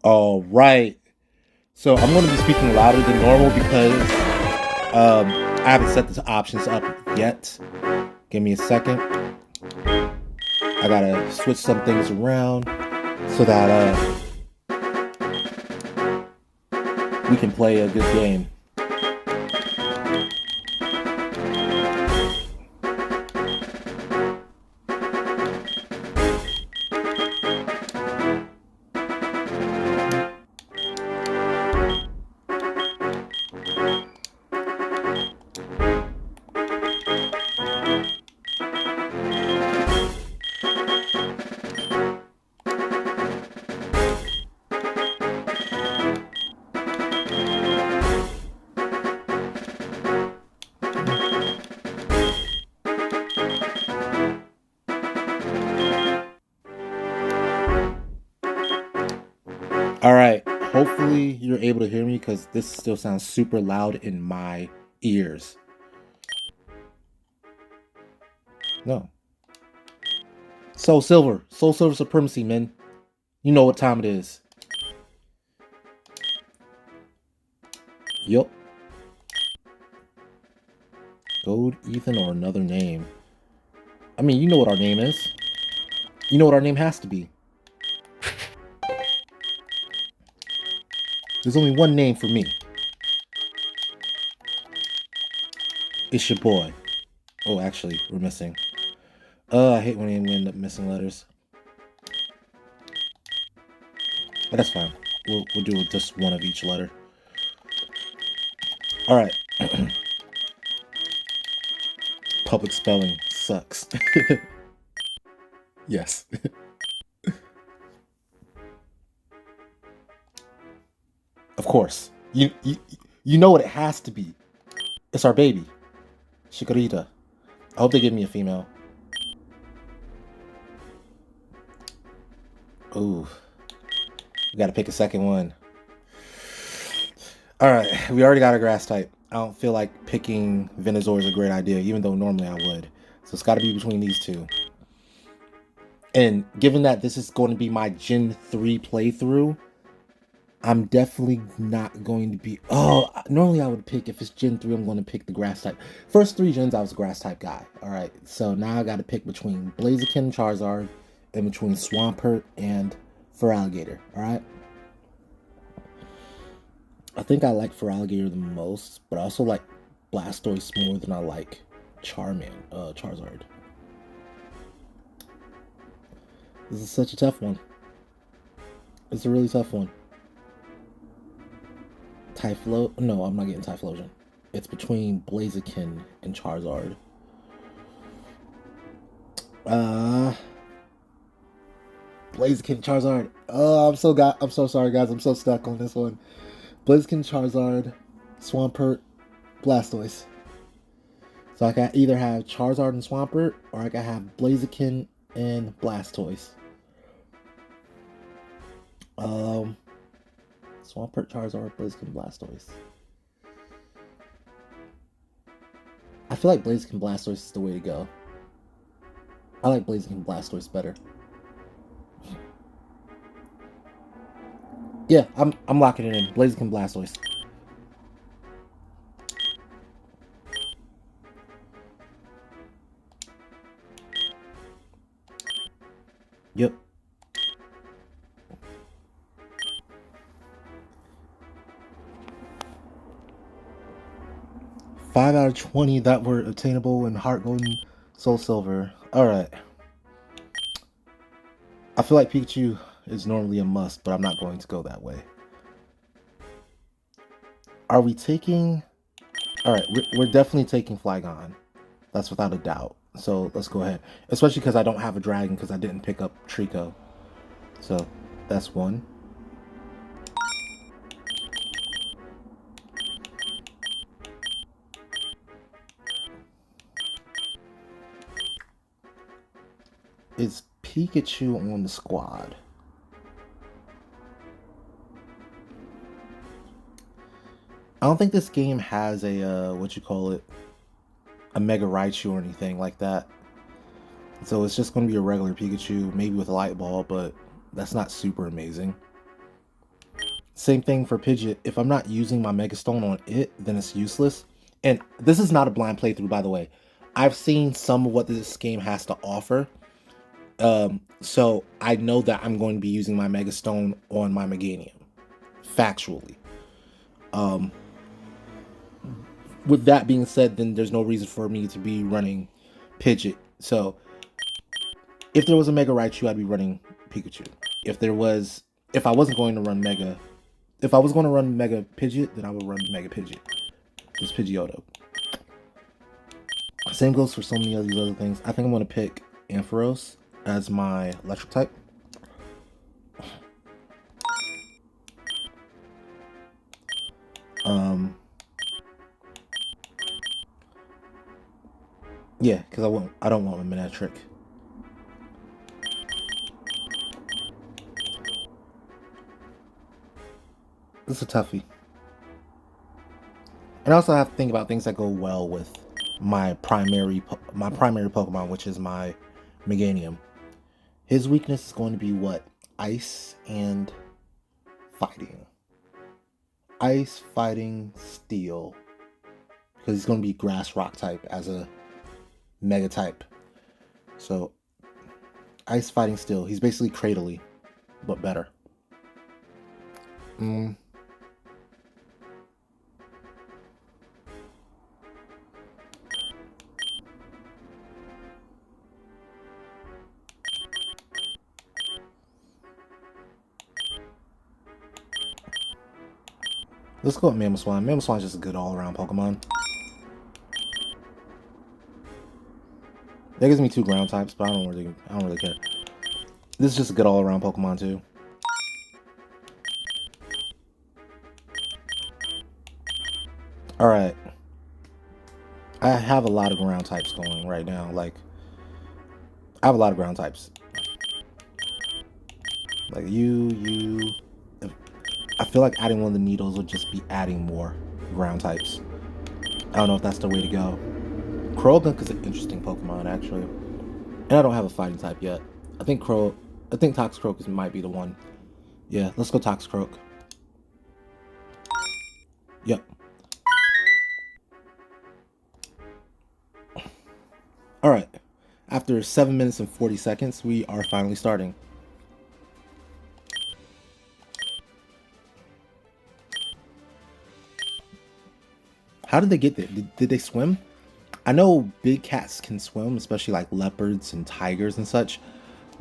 All right. So I'm going to be speaking louder than normal because I haven't set the options up yet. Give me a second. I gotta switch some things around so that we can play a good game. All right. Hopefully you're able to hear me because this still sounds super loud in my ears. No. Soul Silver supremacy, man. You know what time it is. Yup. Gold Ethan or another name. I mean, you know what our name is. You know what our name has to be. There's only one name for me. It's your boy. Oh, actually, we're missing. I hate when we end up missing letters. But that's fine. We'll do just one of each letter. All right. Public spelling sucks. Yes. Of course. You know what it has to be. It's our baby. Chikorita. I hope they give me a female. Ooh. We gotta pick a second one. Alright, we already got a grass type. I don't feel like picking Venusaur is a great idea, even though normally I would. So it's gotta be between these two. And given that this is going to be my Gen 3 playthrough, I'm definitely not going to be... Oh, normally I would pick, if it's Gen 3, I'm going to pick the grass type. First 3 gens, I was a grass type guy. Alright, so now I got to pick between Blaziken, Charizard, and between Swampert and Feraligatr. Alright? I think I like Feraligatr the most, but I also like Blastoise more than I like Charizard. This is such a tough one. It's a really tough one. Typhlo... No, I'm not getting Typhlosion. It's between Blaziken and Charizard. Blaziken, Charizard. Oh, I'm so sorry, guys. I'm so stuck on this one. Blaziken, Charizard, Swampert, Blastoise. So I can either have Charizard and Swampert, or I can have Blaziken and Blastoise. Swampert, Charizard, Blaziken, Blastoise. I feel like Blaziken Blastoise is the way to go. I like Blaziken Blastoise better. Yeah, I'm locking it in. Blaziken Blastoise. Yep. 5 out of 20 that were obtainable in Heart Gold and Soul Silver. Alright. I feel like Pikachu is normally a must, but I'm not going to go that way. Are we taking... Alright, we're definitely taking Flygon. That's without a doubt. So let's go ahead. Especially because I don't have a dragon because I didn't pick up Trico. So that's one. Is Pikachu on the squad? I don't think this game has a, what you call it, a Mega Raichu or anything like that. So it's just going to be a regular Pikachu, maybe with a Light Ball, but that's not super amazing. Same thing for Pidgeot. If I'm not using my Mega Stone on it, then it's useless. And this is not a blind playthrough, by the way. I've seen some of what this game has to offer. So I know that I'm going to be using my Mega Stone on my Meganium. Factually. With that being said, then there's no reason for me to be running Pidgeot. So if there was a Mega Raichu, I'd be running Pikachu. If I wasn't going to run Mega Pidgeot, then I would run Mega Pidgeot. It's Pidgeotto. Same goes for so many of these other things. I think I'm going to pick Ampharos as my electric type. Yeah, because I don't want my Manectric. This is a toughie. And I also have to think about things that go well with my primary Pokemon, which is my Meganium. His weakness is going to be what? Ice and fighting. Ice, fighting, steel. Because he's going to be grass rock type as a mega type. So ice, fighting, steel. He's basically Cradily, but better. Let's go with Mamoswine. Mamoswine's just a good all-around Pokemon. That gives me 2 ground types, but I don't really care. This is just a good all-around Pokemon too. Alright. I have a lot of ground types going right now. Like, I have a lot of ground types. Like you. I feel like adding one of the needles would just be adding more ground types. I don't know if that's the way to go. Croagunk is an interesting Pokemon, actually. And I don't have a fighting type yet. I think Toxicroak might be the one. Yeah, let's go Toxicroak. Yep. Alright. After 7 minutes and 40 seconds, we are finally starting. How did they get there? Did they swim? I know big cats can swim, especially like leopards and tigers and such,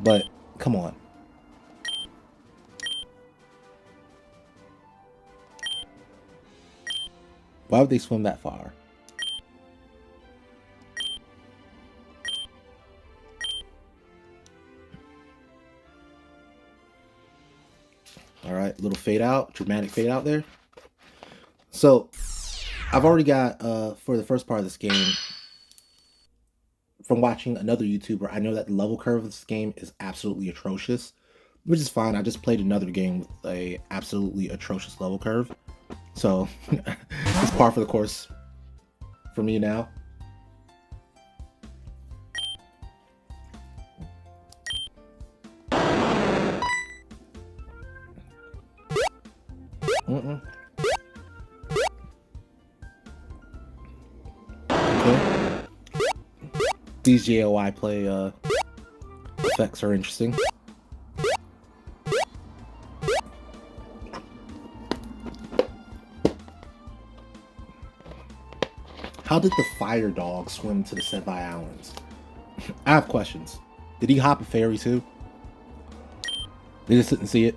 but come on. Why would they swim that far? Alright, little fade out, dramatic fade out there. So, I've already got, for the first part of this game, from watching another YouTuber, I know that the level curve of this game is absolutely atrocious, which is fine. I just played another game with a absolutely atrocious level curve. So, it's par for the course for me now. Okay. These JOI play effects are interesting. How did the fire dog swim to the Sevii Islands? I have questions. Did he hop a ferry too? They just didn't see it.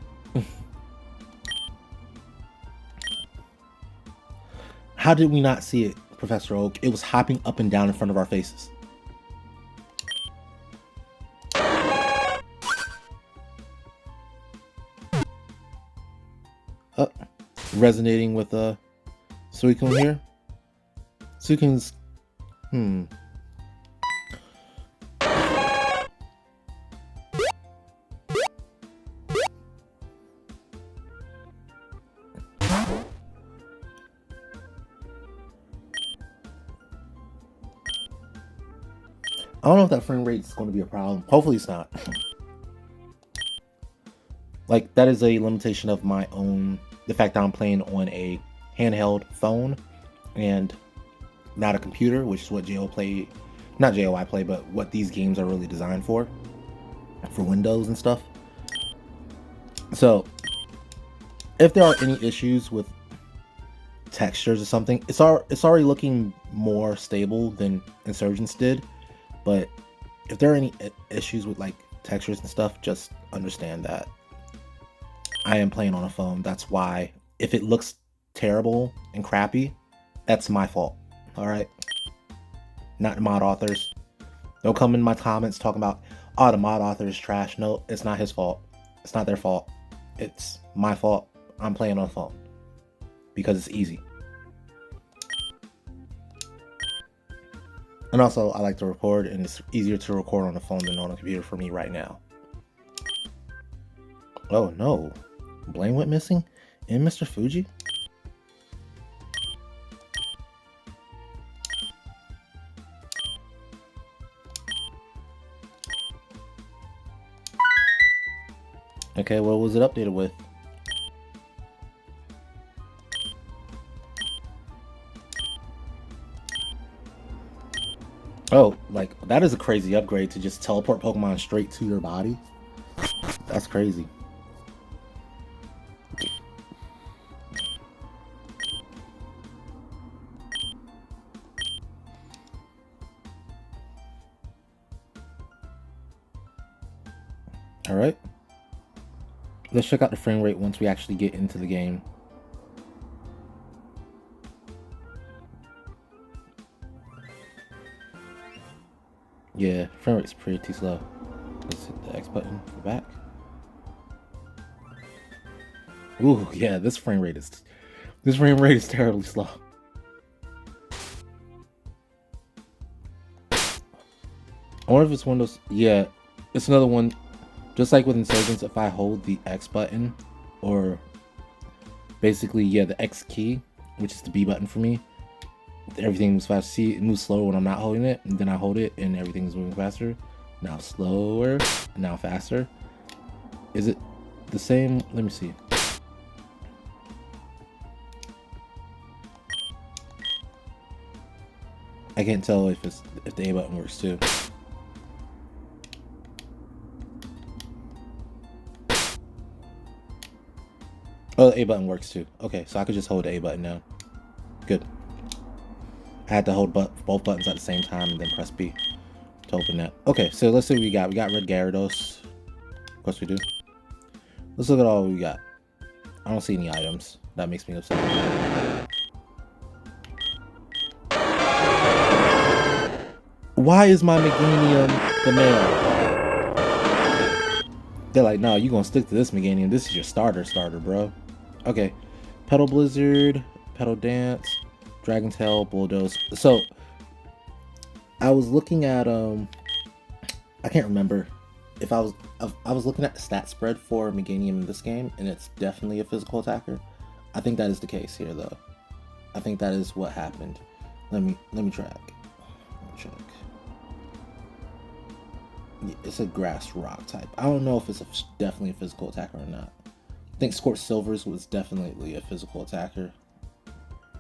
How did we not see it, Professor Oak? It was hopping up and down in front of our faces. Resonating with Suicune here. Suicune's I don't know if that frame rate is going to be a problem. Hopefully it's not. Like, that is a limitation of my own the fact that I'm playing on a handheld phone and not a computer, which is what not JOI play, but what these games are really designed for Windows and stuff. So if there are any issues with textures or something, it's already looking more stable than Insurgents did. But if there are any issues with like textures and stuff, just understand that I am playing on a phone. That's why if it looks terrible and crappy, that's my fault. All right, not the mod authors. Don't come in my comments talking about, oh, the mod author is trash. No, it's not his fault. It's not their fault. It's my fault. I'm playing on a phone because it's easy. And also, I like to record, and it's easier to record on a phone than on a computer for me right now. Oh no, Blaine went missing and Mr. Fuji? Okay, what was it updated with? Oh, like, that is a crazy upgrade to just teleport Pokemon straight to your body. That's crazy. Alright. Let's check out the frame rate once we actually get into the game. Yeah, frame rate's pretty slow. Let's hit the X button for back. Ooh, yeah, this frame rate is terribly slow. I wonder if it's one of those. Yeah, it's another one. Just like with Insurgents, if I hold the X button, or basically, yeah, the X key, which is the B button for me, everything moves fast. See, it moves slower when I'm not holding it, and then I hold it, and everything's moving faster. Now slower, and now faster. Is it the same? Let me see. I can't tell if the A button works too. Oh, the A button works too. Okay, so I could just hold the A button now. Good. I had to hold both buttons at the same time and then press B to open that. Okay, so let's see what we got. We got Red Gyarados. Of course we do. Let's look at all we got. I don't see any items. That makes me upset. Why is my Meganium the male? They're like, no, you gonna stick to this Meganium. This is your starter, bro. Okay. Petal Blizzard, Petal Dance, Dragon Tail, Bulldoze. So, I was looking at, I can't remember if I was looking at the stat spread for Meganium in this game, and it's definitely a physical attacker. I think that is the case here, though. I think that is what happened. Let me track. Check. It's a grass rock type. I don't know if it's definitely a physical attacker or not. I think Scorch Silvers was definitely a physical attacker.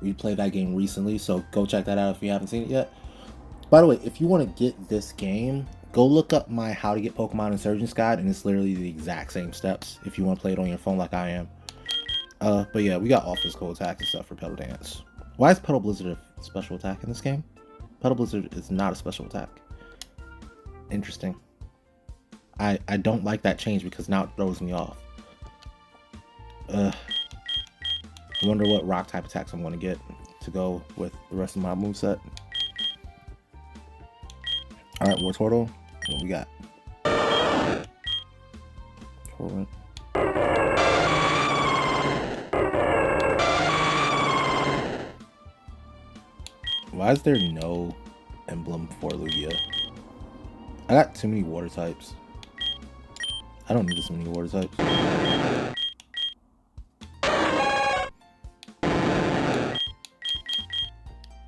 We played that game recently, so go check that out if you haven't seen it yet. By the way, if you want to get this game, go look up my How to Get Pokemon Insurgents guide, and it's literally the exact same steps if you want to play it on your phone like I am. But yeah, we got all physical attacks and stuff for Petal Dance. Why is Petal Blizzard a special attack in this game? Petal Blizzard is not a special attack. Interesting. I don't like that change because now it throws me off. I wonder what rock type attacks I'm going to get to go with the rest of my moveset. Alright, Wartortle. What we got? Torrent. Why is there no emblem for Lugia? I got too many water types. I don't need this many water types.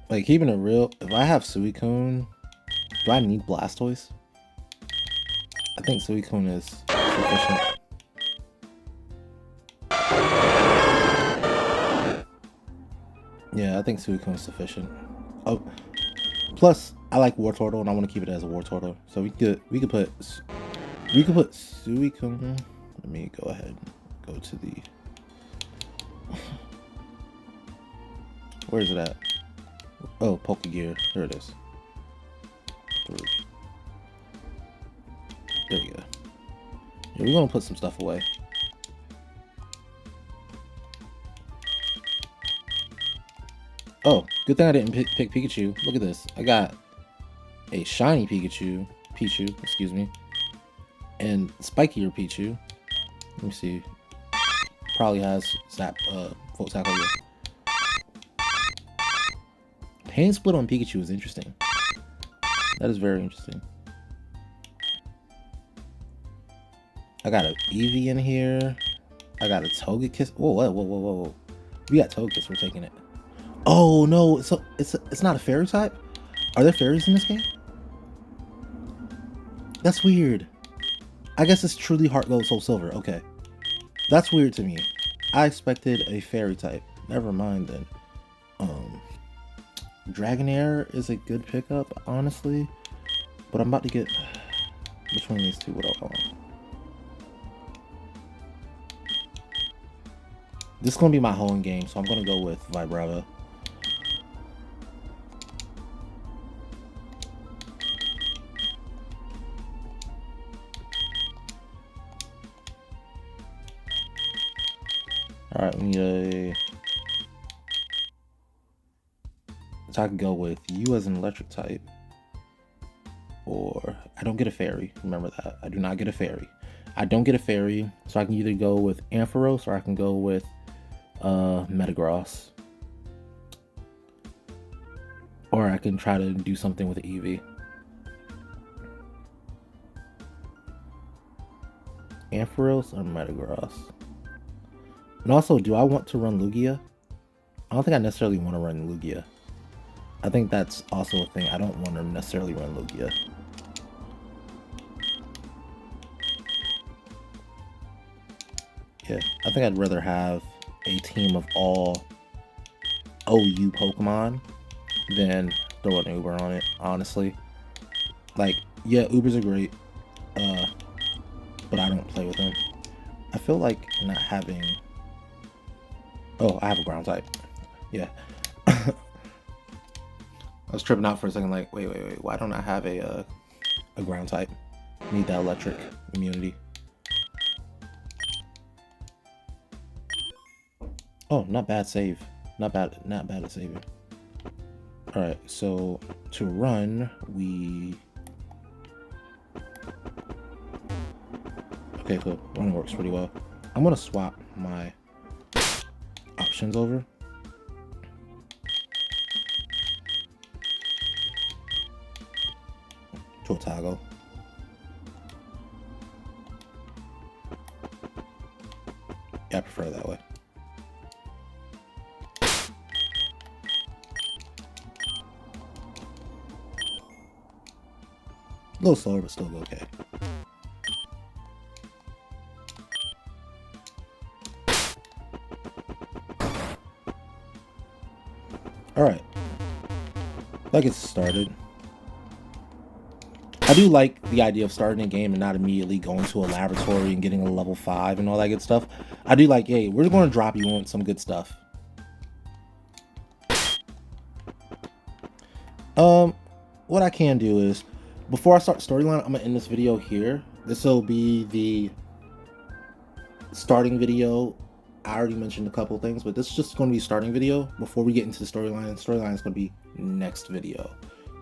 Like, keeping it real, if I have Suicune, do I need Blastoise? I think Suicune is sufficient. Yeah, I think Suicune is sufficient. Oh, plus I like Wartortle and I want to keep it as a Wartortle. So we could put Suicune. Let me go ahead and go to the where is it at? Oh, Pokegear. There it is. There we go. Yeah, we're gonna put some stuff away. Oh, good thing I didn't pick Pikachu. Look at this. I got a shiny Pichu, excuse me, and spikier Pichu. Let me see. Probably has Volt Tackle. Yeah. Pain split on Pikachu is interesting. That is very interesting. I got an Eevee in here. I got a Togekiss. Whoa. We got Togekiss. We're taking it. Oh no! So it's not a fairy type. Are there fairies in this game? That's weird. I guess it's truly Heart Gold Soul Silver. Okay, that's weird to me. I expected a fairy type. Never mind then. Dragonair is a good pickup, honestly, but I'm about to get between these two. What do I want? This is gonna be my home game, so I'm gonna go with Vibrava. Alright, we need a... So I can go with you as an electric type. Or... I don't get a fairy. Remember that. I do not get a fairy. I don't get a fairy, so I can either go with Ampharos or I can go with Metagross. Or I can try to do something with Eevee. Ampharos or Metagross? And also, do I want to run Lugia? I don't think I necessarily want to run Lugia. I think that's also a thing. I don't want to necessarily run Lugia. Yeah, I think I'd rather have a team of all OU Pokemon than throw an Uber on it, honestly. Like, yeah, Ubers are great, but I don't play with them. I feel like not having... Oh, I have a ground type. Yeah. I was tripping out for a second, like, wait, why don't I have a ground type? Need that electric immunity. Oh, not bad save. Not bad at saving. Alright, so to run, we... Okay, cool. Running works pretty well. I'm gonna swap my options over. To a toggle. Yeah, I prefer it that way. A little slower, but still okay. Alright. That gets started. I do like the idea of starting a game and not immediately going to a laboratory and getting a level 5 and all that good stuff. I do like, hey, we're going to drop you on some good stuff. What I can do is, before I start storyline, I'm going to end this video here. This will be the starting video. I already mentioned a couple things, but this is just going to be a starting video before we get into the storyline. The storyline is going to be next video.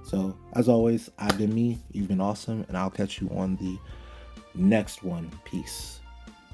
So, as always, I've been me, you've been awesome, and I'll catch you on the next one. Peace.